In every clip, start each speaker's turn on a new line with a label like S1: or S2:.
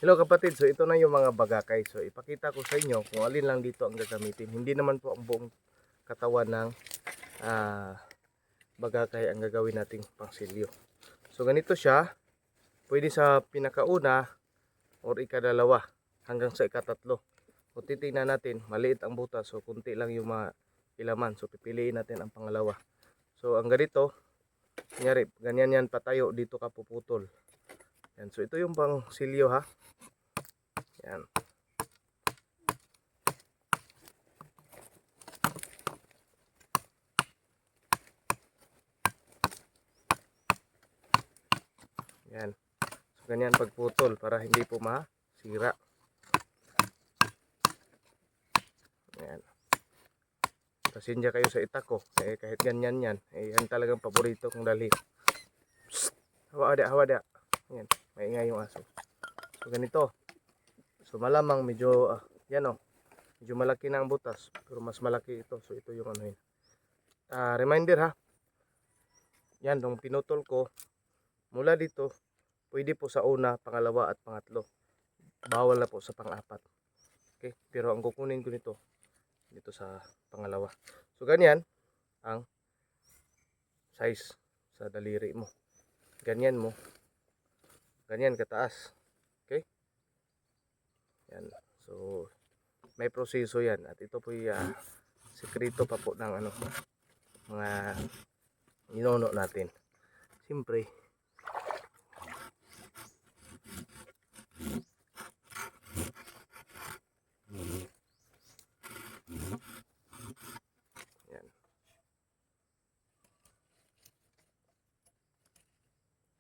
S1: Hello kapatid, so ito na yung mga bagakay. So ipakita ko sa inyo kung alin lang dito ang gagamitin. Hindi naman po ang buong katawan ng bagakay ang gagawin nating pangsilyo. So ganito siya, pwede sa pinakauna or ikadalawa hanggang sa ikatatlo. Kung titingnan natin, maliit ang butas, so kunti lang yung mga ilaman. So pipiliin natin ang pangalawa. So ang ganito, kunyari, ganyan yan patayo, dito ka puputol. Yan. So ito yung pangsilyo ha. Yan. Yan. So ganyan pagputol para hindi po masira. Yan. Pasensya kayo sa itak ko. Eh, kahit ganyan yan. Eh, yan talagang paborito kong dalhin. Hawa ada. Yan. Maingay yung aso. So ganito. So malamang medyo, yan o. Medyo malaki na ang butas. Pero mas malaki ito. So ito yung ano yun. Reminder ha. Yan, nung pinutol ko. Mula dito. Pwede po sa una, pangalawa at pangatlo. Bawal na po sa pang-apat. Okay? Pero ang kukunin ko nito. Dito sa pangalawa. So ganyan ang size sa daliri mo. Ganyan mo. Ganyan kataas. Okay? Yan. So may proseso yan at ito po yung sekreto pa po ng ano mga ninuno natin. Siyempre yan.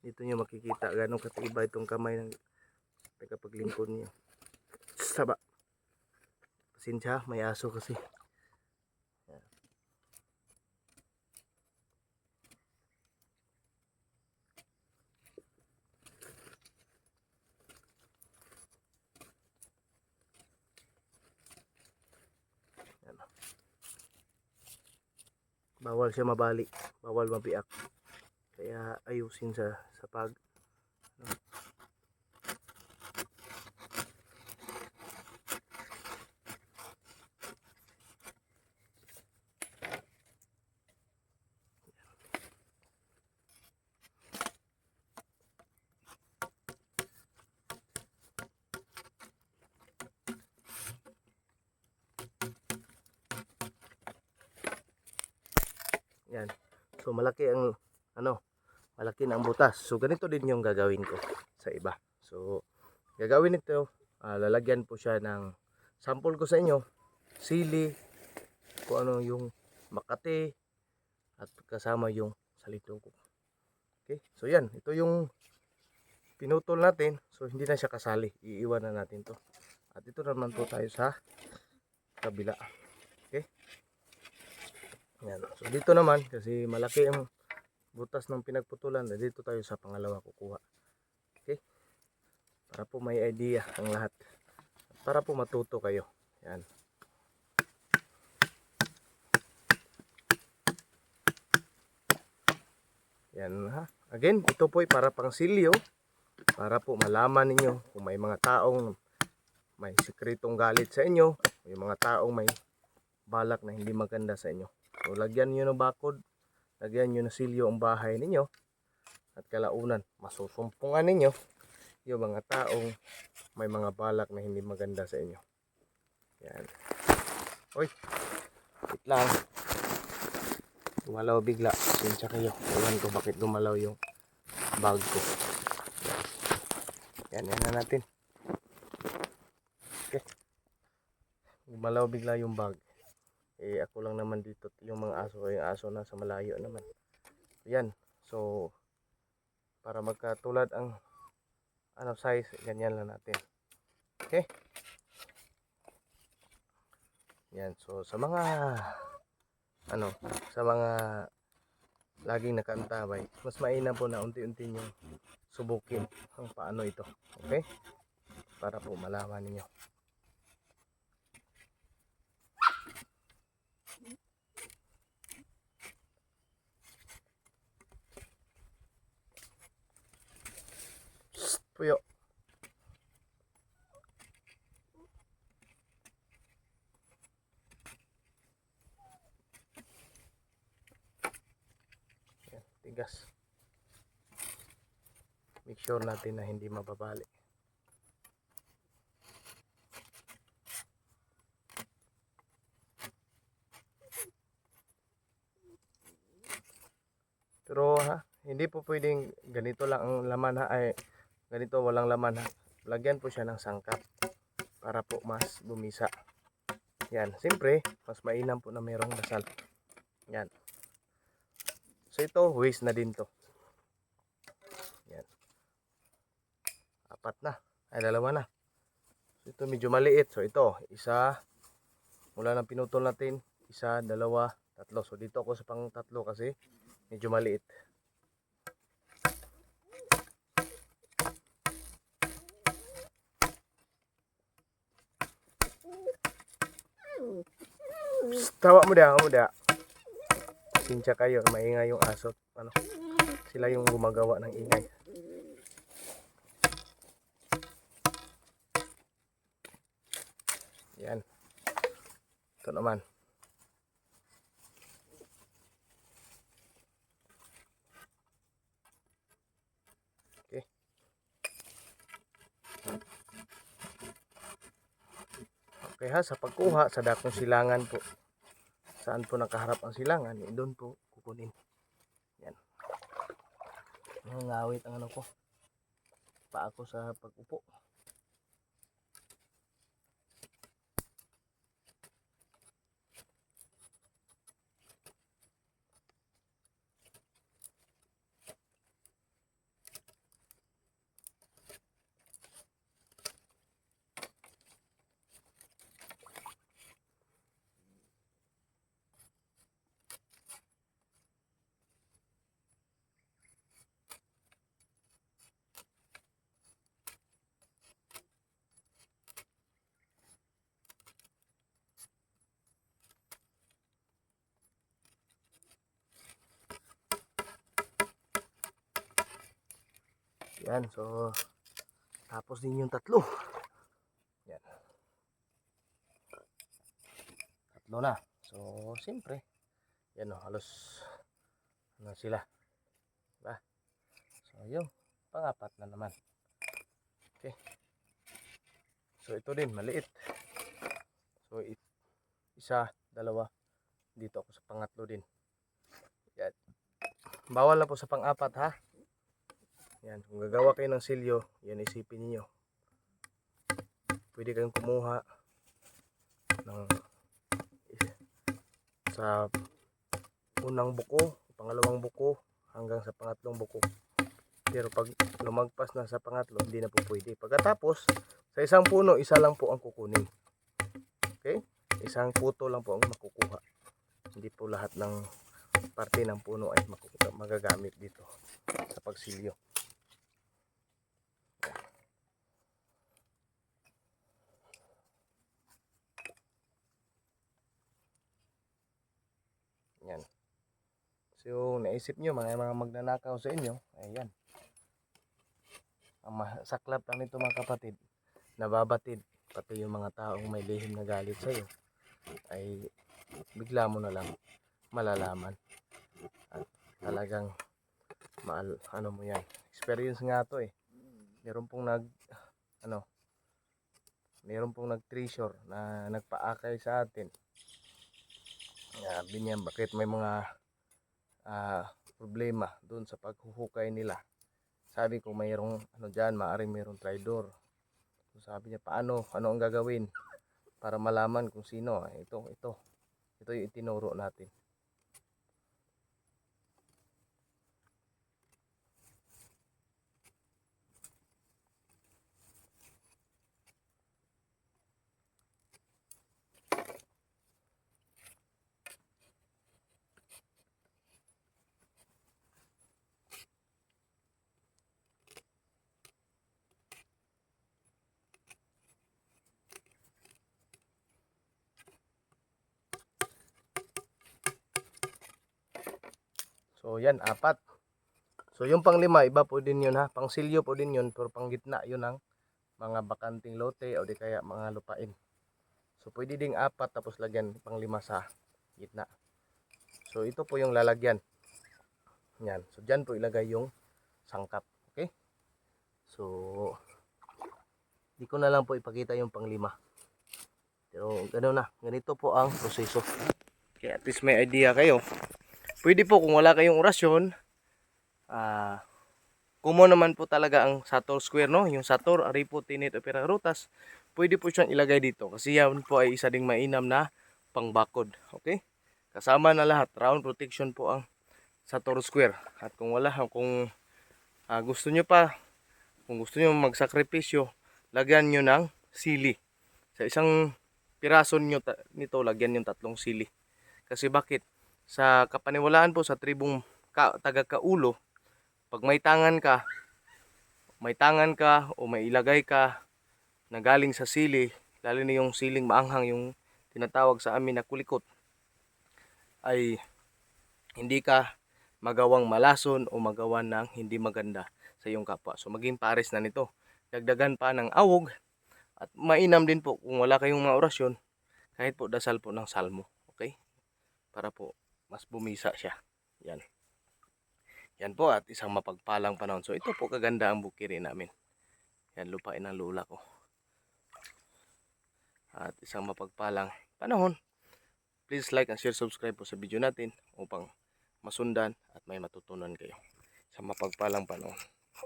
S1: Dito nyo makikita ganong katiba itong kamay ng tagapaglingkod nyo. Saba. Pasensya, may aso kasi. Yan. Yan. Bawal siya mabali, bawal mabiak. Kaya ayusin sa pag yan. So malaki ang malaki na ang butas. So ganito din yung gagawin ko sa iba. So gagawin ito, lalagyan po siya ng sample ko sa inyo, sili, kung ano yung makate at kasama yung salituko. Okay? So yan, ito yung pinutol natin. So hindi na siya kasali. Iiwan na natin to. At ito naman po tayo sa kabila. Okay? Yan. So dito naman kasi malaki ang butas ng pinagputulan, dito tayo sa pangalawa kukuha. Okay? Para po may idea ang lahat. Para po matuto kayo. Yan. Yan ha. Again, ito po ay para pang silyo. Para po malaman ninyo kung may mga taong may sikretong galit sa inyo. May mga taong may balak na hindi maganda sa inyo. So lagyan nyo ng bakod. Lagyan nyo ng silyo ang bahay ninyo. At kalaunan, masusumpungan ninyo yung mga taong may mga balak na hindi maganda sa inyo. Yan. Uy, wait lang. Gumalaw bigla. Sinsya kayo. Ewan ko bakit gumalaw yung bag ko. Yan na natin. Okay. Gumalaw bigla yung bag. Eh ako lang naman dito. Yung mga aso, yung aso nasa malayo naman. Yan. So, para magkatulad ang size, ganyan lang natin. Okay? Yan. So, sa mga sa mga laging nakaantabay, mas mainam po na unti-unti nyo subukin ang paano ito. Okay? Para po malaman niyo. Puyo. tigas. Make sure natin na hindi mababali. Pero hindi po pwedeng ganito lang ang laman ay ganito walang laman Lagyan po siya ng sangkap para po mas bumisa. Yan, siyempre mas mainam po na mayroong dasal. Yan. So ito waste na din to. Yan. 4 na. Ay 2 na. So ito medyo maliit. So ito, isa mula ng pinutol natin, 1, 2, 3. So dito ako sa pang 3 kasi medyo maliit. Psst, tawa mo dia. Sinsya kayo, maingay yung aso. Sila yung gumagawa ng ingay. Yan. Ito naman. Okay. Okay sa pagkuha sa dakong silangan po. Saan po nakaharap ang silangan, doon po kukunin. Yan. Ngawit ang ko. Pa ako sa pag-upo. Yan, so tapos din yung 3. Yan. 3 na. So, siyempre, yan halos sila. Diba? So, yung pang-4 na naman. Okay. So, ito din, maliit. So, 1, 2, dito ako sa pang-3 din. Yan. Bawal na po sa pang-4 ha. Yan, kung gagawa kayo ng silyo, yan isipin niyo. Pwede kayong kumuha ng sa unang buko, pangalawang buko, hanggang sa pangatlong buko. Pero pag lumagpas na sa pangatlo, hindi na po pwede. Pagkatapos, sa isang puno, isa lang po ang kukunin. Okay? Isang puto lang po ang makukuha. Hindi po lahat ng parte ng puno ay magagamit dito sa pagsilyo. Yan. So, naisip nyo, mga magnanakaw sa inyo, ayan. Ang saklap lang nito mga kapatid, nababatid, pati yung mga taong may lihim na galit sa iyo, ay bigla mo na lang malalaman. At talagang, ano mo yan, experience nga to Meron pong nag-treasure na nagpaakay sa atin. Sabi niya, bakit may mga problema doon sa paghuhukay nila. Sabi ko mayroong dyan, maaaring mayroong traidor. So, sabi niya, ano ang gagawin para malaman kung sino? Ito yung itinuro natin. So yan, 4. So yung pang 5, iba po din yun ha. Pang silyo po din yun, pero pang gitna yun ang mga bakanting lote o di kaya mga lupain. So pwede ding 4 tapos lagyan pang 5 sa gitna. So ito po yung lalagyan. Yan. So dyan po ilagay yung sangkap. Okay? So di ko na lang po ipakita yung panglima. Pero gano'n na. Ganito po ang proseso. Kaya at least may idea kayo. Pwede po kung wala kayong orasyon, common naman po talaga ang Sator square, no? Yung Sator, Aripo, Tinit, Opera, Rutas. Pwede po siyang ilagay dito kasi yan po ay isa ding mainam na pangbakod. Okay? Kasama na lahat. Round protection po ang Sator square. At kung wala, kung gusto nyo pa, kung gusto nyo magsakripisyo, lagyan nyo ng sili. Sa isang piraso nito, lagyan yung 3 sili. Kasi bakit? Sa kapaniwalaan po sa tribong taga-Kaulo, pag may tangan ka o may ilagay ka na galing sa sili, lalo na yung siling maanghang, yung tinatawag sa amin na kulikot, ay hindi ka magawang malason o magawan ng hindi maganda sa iyong kapwa. So maging pares na nito. Dagdagan pa ng awog at mainam din po kung wala kayong mga orasyon, kahit po dasal po ng salmo. Okay? Para po mas bumisa siya. Yan. Yan po at isang mapagpalang panahon. So ito po kaganda ang bukiri namin. Yan, lupain ng lula ko. At isang mapagpalang panahon. Please like and share, subscribe po sa video natin upang masundan at may matutunan kayo. Isang mapagpalang panahon.